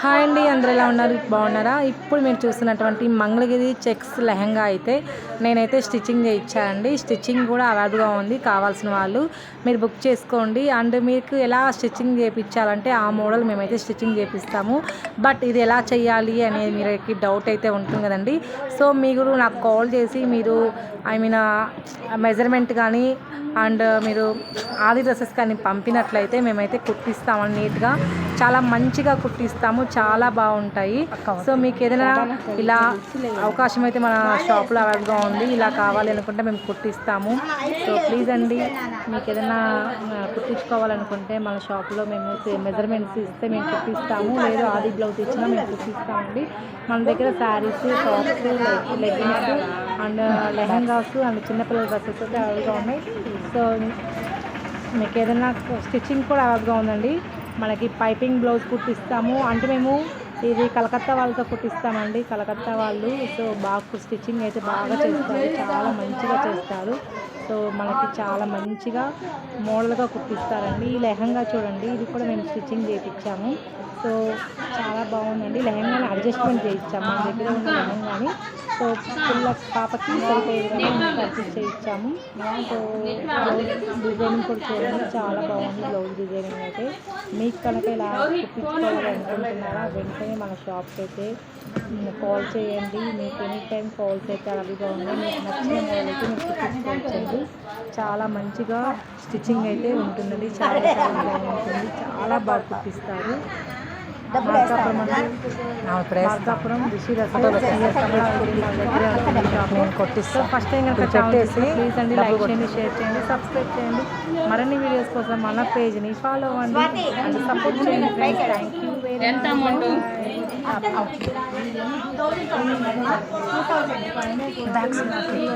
Hi అండి, అందరూ ఎలా ఉన్నారు? బాగున్నారా? ఇప్పుడు మీరు చూస్తున్నటువంటి మంగళగిరి చెక్స్ లెహంగా అయితే నేనైతే స్టిచ్చింగ్ చేయించానండి. స్టిచ్చింగ్ కూడా అవైలబుల్గా ఉంది, కావాల్సిన వాళ్ళు మీరు బుక్ చేసుకోండి. అండ్ మీకు ఎలా స్టిచ్చింగ్ చేయించాలంటే ఆ మోడల్ మేమైతే స్టిచ్చింగ్ చేపిస్తాము. బట్ ఇది ఎలా చేయాలి అనేది మీకు డౌట్ అయితే ఉంటుంది కదండి. సో మీరు నాకు కాల్ చేసి మీరు మెజర్మెంట్ కానీ అండ్ మీరు ఆది డ్రెస్సెస్ కానీ పంపినట్లయితే మేమైతే కుట్టిస్తామని నీట్గా చాలా మంచిగా కుట్టిస్తాము, చాలా బాగుంటాయి. సో మీకు ఏదైనా ఇలా అవకాశం అయితే మన షాప్లో అవైలబుల్గా ఉంది, ఇలా కావాలి అనుకుంటే మేము కుట్టిస్తాము. సో ప్లీజ్ అండి, మీకు ఏదైనా కుట్టించుకోవాలనుకుంటే మన షాప్లో మేము మెజర్మెంట్స్ ఇస్తే మేము కుట్టిస్తాము, లేదు ఆది బ్లౌజ్ ఇచ్చినా మేము కుట్టిస్తామండి. మన దగ్గర saris, tops, leggings and lehengas and చిన్నపిల్లల డ్రెస్సెస్ అయితే అవైలబుల్గా ఉన్నాయి. సో మీకు ఏదైనా స్టిచ్చింగ్ కూడా అవైలబుల్గా ఉందండి. మనకి పైపింగ్ బ్లౌజ్ కుట్టిస్తాము, అంటే మేము ఇది కలకత్తా వాళ్ళతో కుట్టిస్తామండి. కలకత్తా వాళ్ళు సో బాగా స్టిచ్చింగ్ అయితే బాగా చేస్తారు, చాలా మంచిగా చేస్తారు. సో మనకి చాలా మంచిగా మోడల్గా కుట్టిస్తారండి. ఈ లెహంగా చూడండి, ఇది కూడా మేము స్టిచ్చింగ్ చేయించాము. సో చాలా బాగుందండి. లెహంగాని అడ్జస్ట్మెంట్ చేయించాము, మన దగ్గర ఉన్న లెహంగాని. సో పాపకి సరిపోయే విధంగా పర్చేస్ చేయించాము. సో బ్లౌజ్ డిజైనింగ్ కూడా చూడండి, చాలా బాగుంది బ్లౌజ్ డిజైనింగ్ అయితే. మీకు కనుక ఇలా కుట్టించుకోవాలనుకుంటున్నారా వెంటనే మన షాప్కి అయితే కాల్ చేయండి. మీకు ఎనీ టైం కాల్స్ అయితే అవైలబుల్గా ఉన్నాయి. మీకు నచ్చిన మోడల్ అయితే మీకు కుట్టించుకోవచ్చండి. చాలా మంచిగా స్టిచ్చింగ్ అయితే ఉంటుందండి, చాలా చాలా బాగుంటుంది, చాలా బాగా కుట్టిస్తారు. మార్కాపురం కొట్టిస్తాం. ఫస్ట్ టైం కనుక చెప్పేసి ప్లీజ్ అండి లైక్ చేయండి, షేర్ చేయండి, సబ్స్క్రైబ్ చేయండి. మరిన్ని వీడియోస్ కోసం మన పేజ్ని ఫాలో అవ్వండి అండ్ సపోర్ట్ చేయండి. Thank you very much.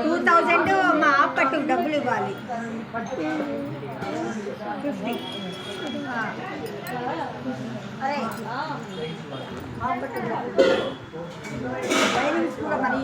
2000 మా ఆపట్టు డబ్బులు ఇవ్వాలి. 50 అరే ఆపట్టు డబ్బులు కూడా మరి